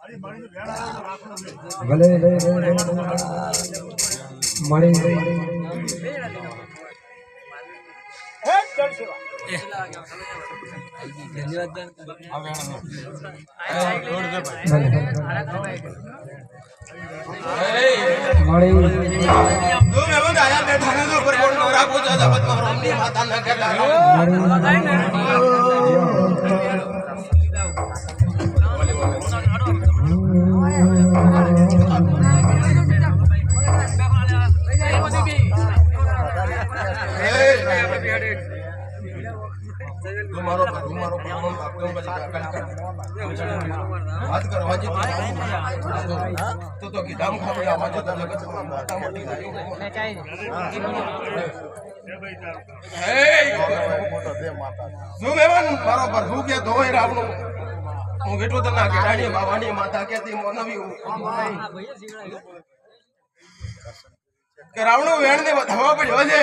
ભલે મળી तो किताब खावे आवाज तो लगत माता मोटी जो मेवन बरोबर हु के धोए रावणो હું બેઠો તો ના કેડાણી બાવાની માતા કેતી મોનવી કે રાવણો વેણ ને વધાવા પડ્યો છે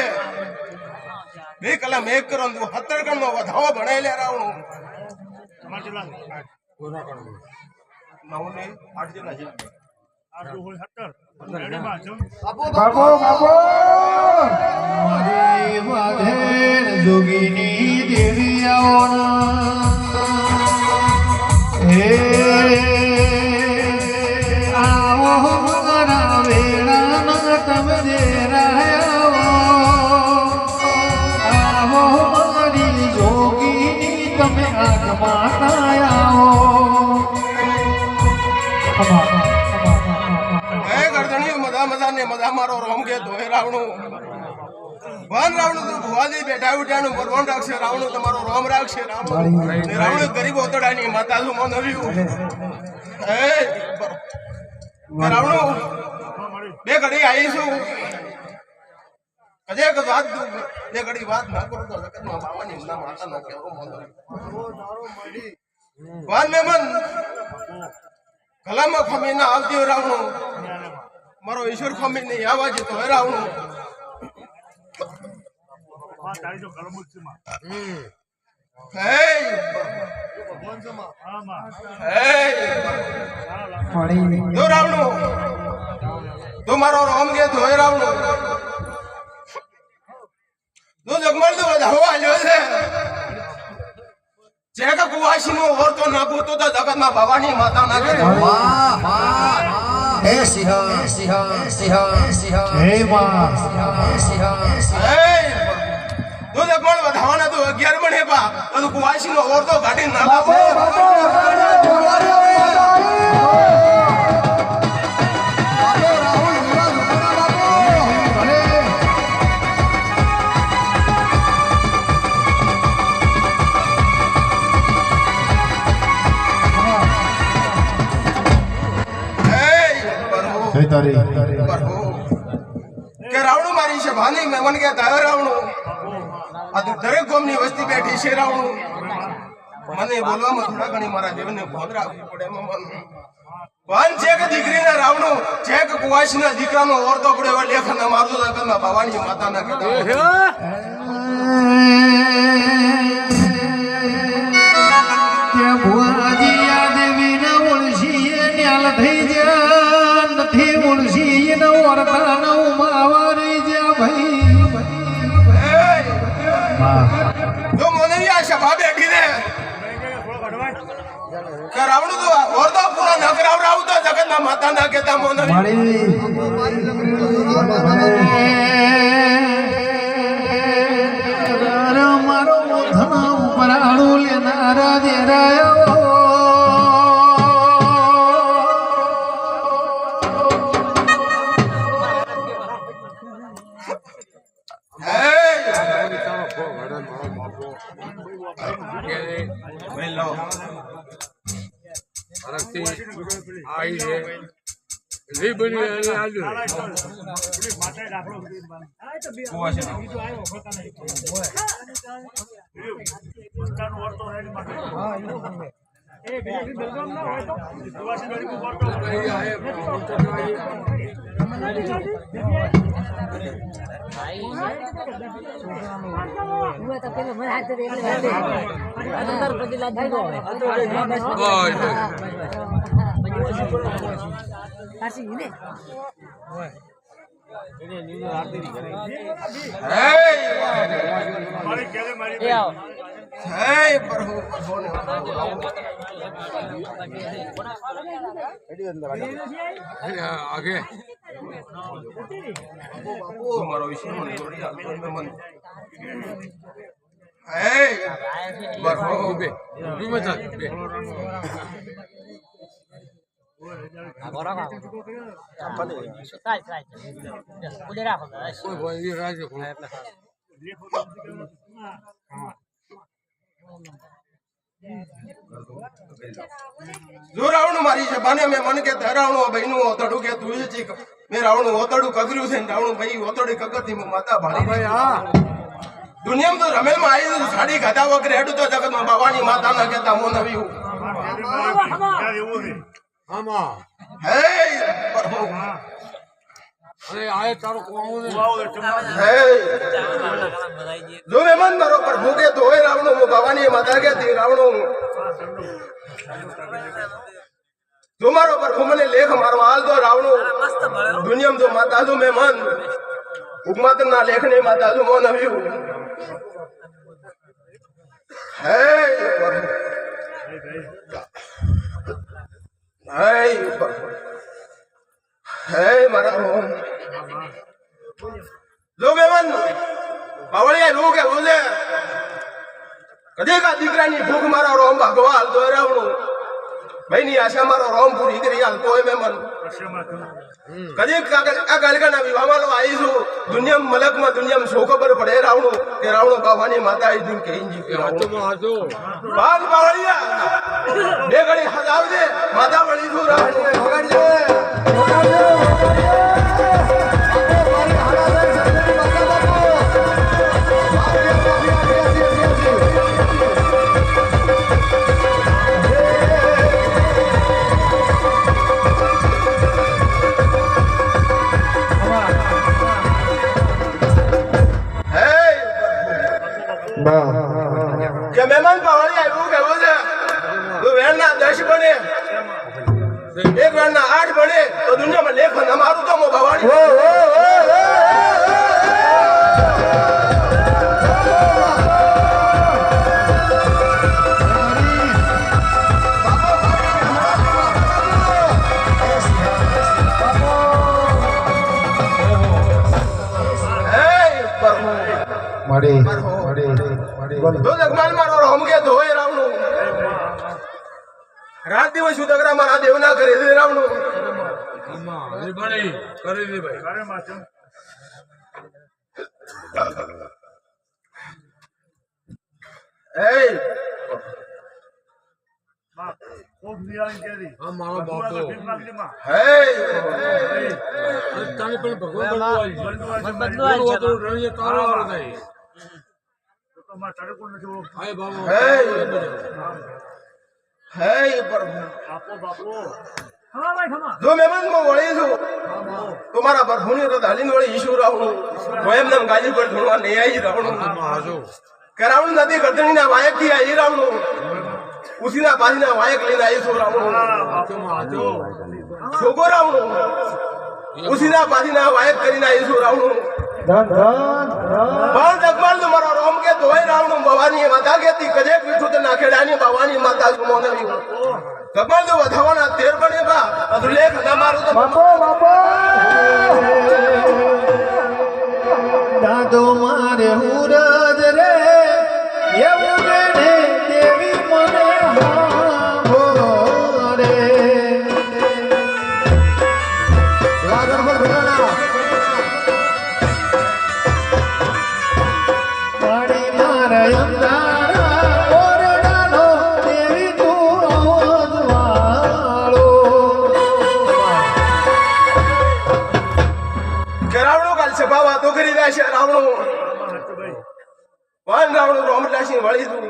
બે કલમ એક કરો 17 કણ નો વધાવો ભણાય લે રાવણો કોના કણ નવને 8 જેટલા છે 8 હોય 17 બાપો મારી વાધેર જોગીની દેવી આવના હે આવો મારા વેળા તમે દેરાયો આવો મારી જોગીની તમે આગમાં આવો હે ગરદણી મજા મજા ને મજા મારો રોમ કે ધોય રાવણું ભન રાવણું તું ભુવાજી બેઠા ઉઠ્યાનું ભરવાન રાખશે રાવણું તમારો રોમ રાખશે રાવણું ગરીબ ઓતડાની માતા નું મનવ્યું હે રાવણું બે ઘડી આવીશું કજે એક વાત બે ઘડી વાત ના કરો તો જગતમાં બાવાની ના માતા ના કેવો મનવ્યું ભન મેમન કલામાં ખમી ના આવતી હોય રાવણું મારો ઈશ્વર ખમી નહીં આવા જતો હે રાવણું તારી તો કલમુજ છે માં હે ભગવાન છે માં હા માં હે પડી જો રાવણો તો મારો રામ કે તો હે રાવણો તો જગમલ તો વધાવો આલ્યો છે જે કે કુવાસી નો ઓર તો નાખો તો જગત માં ભવાની માતા નાખે વાહ વાહ હે સિંહ હે માં હે तो जगमल વધાવાના તો 11 બને પા તો કુવાસી નો ઓર તો ગાડી ના લાવો કે રાવણું મારી છે ભાની મે મન કે તારે રાવણું આ તો દરેક ગામની વસ્તી બેઠી છે રાવણું મને બોલવામાં થોડા ઘણી મારા દેવને ભોગ રાખવું પડે મન ભાન છે કે દીકરીના રાવણું છે કે કુવાસીના દીકરાનો ઓરતો પડે એવા લેખના મારતો જગતના ભવાની માતાના કહેતા કે ભુવાજી આ દેવીના ઓળશી ન્યાલ થઈ જા નથી ઓળશી નો ઓરતા નો માવારી જા ભાઈ जो मोने भी आशा भाव बैठी ने क्या रावण तो और तो पूरा नगराव राव तो जगत ना माता ना कहता मोने मारो धना ऊपर आड़ू लेना राधे रायो आई है री बनी आज माता दाखलो कोवा છે આયો ખોતા નહીં પોતાનો વર્તો રેડી માટે હા એ ગરીબ બલગામ ના હોય તો કોવાસી ગરીબ વર્તો આય હું તો પેલો મને હાથ દે એટલે અંદર બધી લાજ દીધો હોય आगे મારો વિષય જો રાવણ મારી છે બાને મેં મન કે ધરાવણું બહેનું ઓતડું કે તું છે મેં રાવણું ઓતડું કગર્યું છે રાવણું ભાઈ ઓતડી કગરથી માતા ભાળી દુનિયામાં તો રમેલ માં આવી સાડી ખાધા વગર હેડું તો જગત માં બાવાની માતા ના કેતા મો નવી હે પ્રભુ अरे आए तारो कोण હે જો મેં મન મારો પ્રભુ કે તો હે રાવણું બાવાની માતા કે તી રાવણું જો મારો પ્રભુ મને લેખ મારો હાલ તો રાવણું દુનિયામાં તો માતા જો મેં મન ઉપમાત ના લેખ ને માતા જો મો નવી હે હે મારા જો મેમન બાવળિયા લો કે બોલે કદે કા દીકરાની ભૂખ મારો રોમ ભગવાન તો રાવણું ભાઈની આશા મારો રોમ પૂરી કરી હાલ તો મેમન કદે આ ગાલકાના વિવાહમાં લો આવીશું દુનિયામાં મલકમાં દુનિયામાં શો ખબર પડે રાવણું કે રાવણું બાવાની માતા આવી દીન કહીજી કે બાદ બાવળિયા બે ઘડી હાથ આવજે માતા વળી છું રાવણું ભગાડજે કે મહેમાન પાવળી આવ્યું કેવું છે તો વેણના 10 બને એક વેણના 8 બને તો દુનિયામાં લેખન અમારું તો મો ભવાણી રાત દિવસ ઉદગરા મારા દેવ ના કરે છે રાવણું મારો બાપ તો જો મહેમાન માં વળી છું તમારા પ્રભુની તો ધાલીન વળી ઈશ્વર રાવણું એમ નામ ગાજી પર ધોળવા નહીં આવી રાવણું કે રાવણ નદી ગરદણી ના વાયક થી આવી રાવણું ઉસીના પાસીના વાયક લઈને આવીશું રાવણું છોકો રાવણું ઉસીના પાસીના વાયક કરીને આવીશું રાવણું પણ જગમાલ તો મારો રોમ કે તોય રાવણું ભવાની માતા કેતી કજેક વિઠું તો નાખેડાની ભવાની માતા સુમો નવી જગમાલ તો વધાવાના 13 બને બા અધુલેખ ના મારું તો બાપો દાદો મારે હુરજ રે એવું ને દેવી મને ભોરે લાગણ પર ભગવાના પાડી મારે અંધારા ઓરડાનો દેવી તું અવધવાળો કે રાવણું કાલ સભા વાતો કરી રહ્યા છે રાવણું વાન રાવણું રોમરાશી વળી તું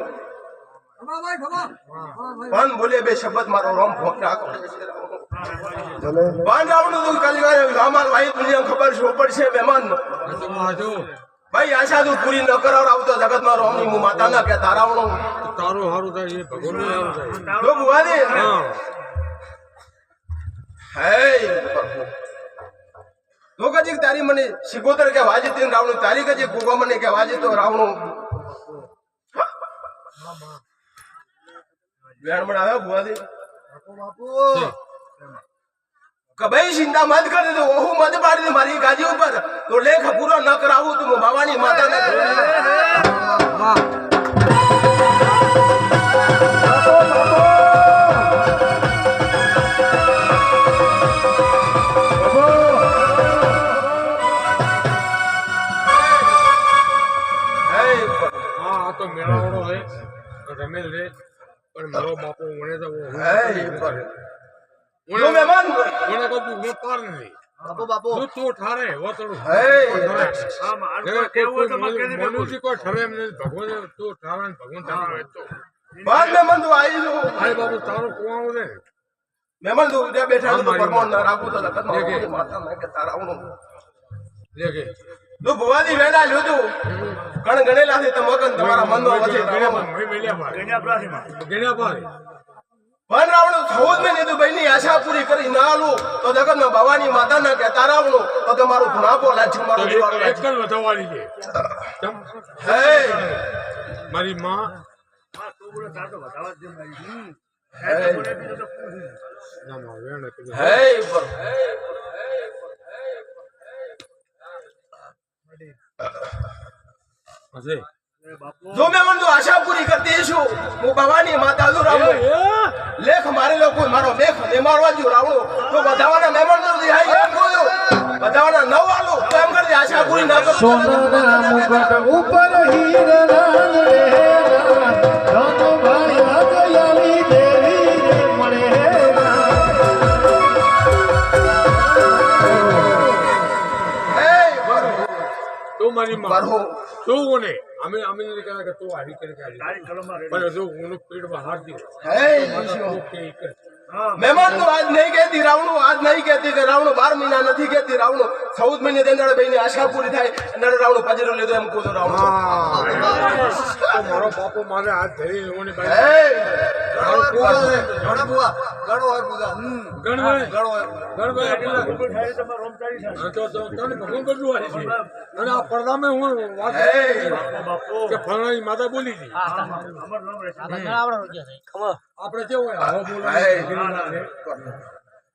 વાન બોલે બે શબ્દ મારો રોમ ભોગ રાખો વાન રાવણું તું કલવારે અમાર ભાઈ દુનિયા ખબર છે પડશે મહેમાન ભાઈ આશા તું પૂરી ન કરાવ આવતો જગતમાં રોમની હું માતા ના કે તારાવણું તારું હારું થાય એ ભગવાન હારું થાય જો બુવાજી હે પ્રભુ તો કજી તારી મને શિકોતર કે વાજી તીન રાવણું તારી કજી ગોગા મને કે વાજી તો રાવણું વેણ બનાવ્યા ભુવાજી કભાઈ ચિંતા મત કરી દો ઓહુ મત પાડી દે મારી ગાજી ઉપર તો લેખ પૂરો ન કરાવું તું બાવાની માતા ને હા તો મેળાવડો હે રમેલ રે પણ મારો બાપો મને તો જો મહેમાન મને તો તું પાર નથી બાપુ તું તો ઠારે વતડું હે મનુષ્ય કોઈ ઠરે એમ નથી ભગવાન તું ઠારે ને ભગવાન તારી હોય તો બાદ મહેમાન તું આવી જો અરે બાપુ તારું કુવાનું છે મહેમાન તું ત્યાં બેઠા તો પરમાન ના રાખું તો લગન માતા ના કે તારા આવું લે કે તું ભુવાજી વેડા લ્યો તું કણ ગણેલા છે મગન તમારા મનમાં વસે ગણ્યા પારે વન રાવણું 14 મહિને તું બહેની આશા પૂરી કરી ના આલું તો જગતમાં ભવાની માતા ના કે તારાવણું તો તમારું ધુણાપો લાજી મારું દીવાળું એક જ વધાવવાની છે હે મારી માં ના માં વેણ હે હશે જો મેં મને આશા પૂરી કરતી છું હું ભવાની માતા નું રાવણું લેખ મારી લો કોઈ મારો લેખ ને મારવા જો રાવણું તો બધાવાના મહેમાન તો દિહાઈ એમ બોલ્યો બધાવાના નવ આલો તો એમ કરતી આશા પૂરી ના કરો સોનાના મુગટ ઉપર હીરા રહેલા ધન ભાઈ આગયાલી દેવી રે મળે હે બરો તું મારી માં બરો તું કોને અમે અમે નથી કહેતા કે તું આવી કરી પણ જો હું પેટ બહાર દી હે મહેમાન તો આજ નહીં કહેતી રાવણું આજ નહીં કહેતી કે રાવણું 12 મહિના નથી કહેતી રાવણું 14 મહિને તેના બેની આશા પૂરી થાય એના રાવણું પજરો લીધો એમ કોતો રાવણું તો મારો બાપો મારે હાથ ધરી લેવાની હે અને આ પડદામાં હું વાત કે ફલાણી માતા બોલી હતી આપણે કેવું હોય આવો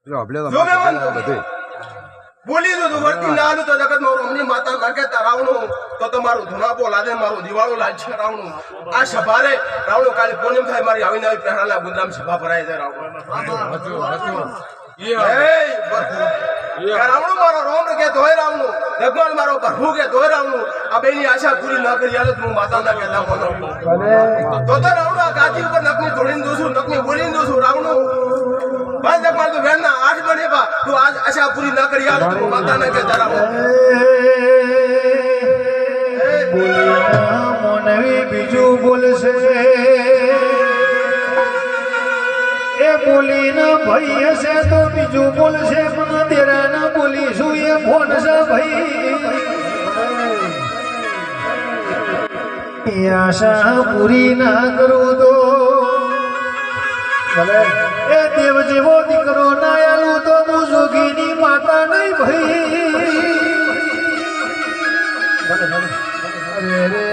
જો મહેમાન બોલી દો તું વર્તી ના આલું તો જગત મારું અમની માતા ના કહેતા રાવણું તો તમારું ધુણાપો લાદે મારું દિવાળું લાગશે રાવણું આ સભારે રાવણું કાલે પૂનમ થાય મારી આવીને આવી પહેરાલા ગુંદામ સભા ભરાય છે રાવણું રાવણું મારો રોમ કે તોય રાવણું ભગવાન મારો પ્રભુ કે તોય રાવણું આ બેની આશા પૂરી ના કરી આલે હું માતા ના કહેતા બોલો તો રાવણું આ ગાદી ઉપર નકની ધોડીને દોશું નકની બોલીને દોશું રાવણું બાદ માર તો વેણના 8 બને બા તું આજ આશા પૂરી ના કરી આલે તું માતા ના કહેતા રાવણું મોનવી બીજું બોલશે એ બોલીને ભાઈ હશે તો બીજું બોલશે પણ તેરા ના બોલીશું એ ફોન છે ભાઈ આશા પૂરી ના કરું તો એ દેવ જેવો દીકરો ના આલું તો હું જોગીની માતા નહીં ભાઈ અરે રે